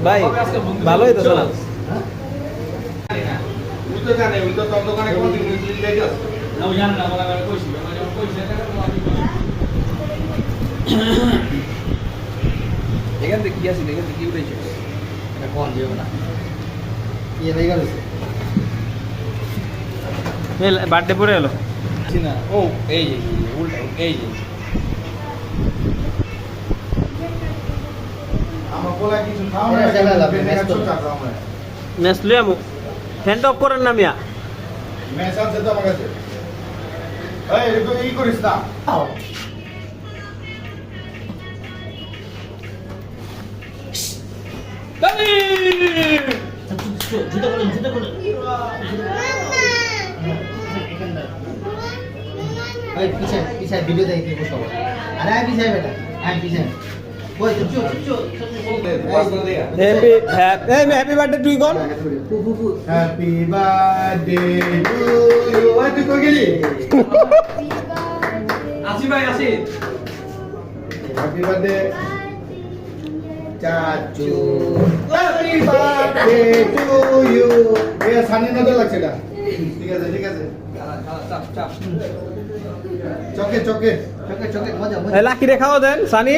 ভাই ভালোই তো শোনা এখান থেকে কি আছে এখান থেকে কি উঠেছে এটা কোন যাবে না কি হয়ে গেল বার্থডে পরে এলো না ও এই যে উল্টা এই যে নেসলে ফ্যান অফ করেন না মিয়া মেসাজ দে তো আমার কাছে এই রে এই করিস না पीछे वीडियो देखते हैं सब अरे पीछे बेटा पीछे वो चुप happy birthday to gone happy birthday to you ওই তুই কই গেলি আসি ভাই আসি हैप्पी बर्थडे चाचू हैप्पी बर्थडे टू यू এ সানি না তো লাগছে না ঠিক আছে চাপ চাপ চকে চকে চকে চকে মজা মজা লাকি রে খাওয়া দেন সানি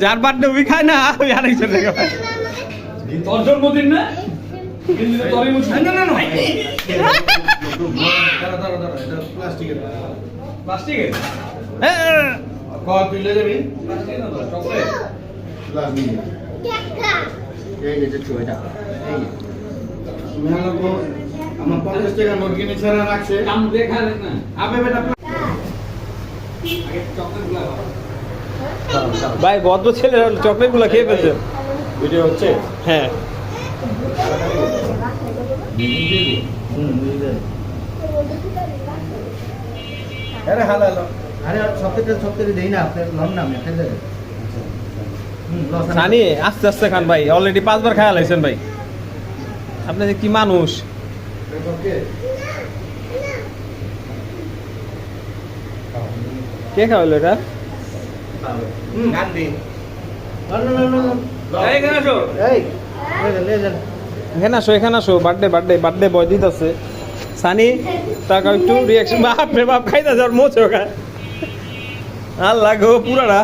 যার বার্থডে ওই খায় না ওই আরেকজন রেখে ভাই তোর জন্মদিন না কিন্তু তোরই মুছ না না না দাঁড়া এটা প্লাস্টিকের প্লাস্টিকের কল তুই ले যাবি প্লাস্টিকের না চকলেট গ্লাস নিয়ে এই যে চুইটা এই মেলাকো আমার 50 টাকা নোট কিনে ছাড়া রাখছে কাম দেখা না আবে বেটা আগে চকলেট গুলা ভাই বদ্ধ ছেলে চকলেট গুলা খেয়ে ফেলছে ভিডিও হচ্ছে হ্যাঁ আরে হালাল अरे সবথেকে দেই না আপনার লম না আমি খেলে সানি আস্তে আস্তে খান ভাই অলরেডি 5 বার খায়া লাইছেন ভাই আপনি যে কি মানুষ কে খাওয়ালো এটা গান্ধী এখানে আসো বার্থডে বয় দিতেছে সানি টাকা একটু রিয়াকশন বাপ রে বাপ খাইতেছে আর মোছে ওখা আল্লাহ গো পুরাটা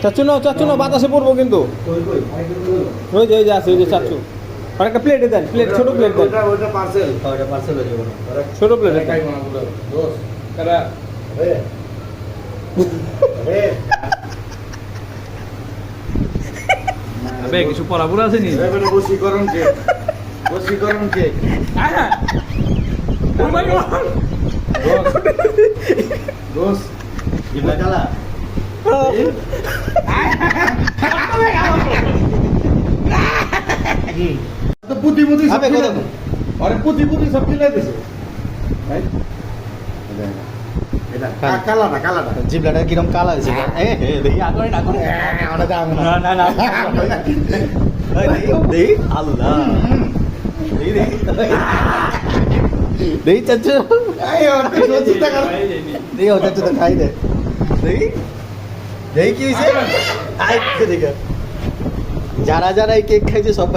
চাচু নাও বাতাসে পড়বো কিন্তু ওই যে আছে ওই যে চাচু আর একটা প্লেটে দেন প্লেট ছোট প্লেট দেন ওটা পার্সেল হয়ে যাবে ছোট প্লেটে খাই না পুরো দোস কারা আবে কিছু পড়াপুরা আছে নি এবারে বশীকরণ কে হ্যাঁ ও মাই গড দোস জিলা কালা তো পুতি সব খেলা আরে পুতি সব খেলা দিছে ভাই এটা কালাটা জিবলাটা কিরকম কালা আছে দেখি আগরে না করে আমরা দাম না দেই আল্লাহ দেই চাচু এই ওর চিন্তা কর দেই ও চাচু তো খাই দে দেই কি হইছে আই দেখে যারা এই কেক খাইছে সব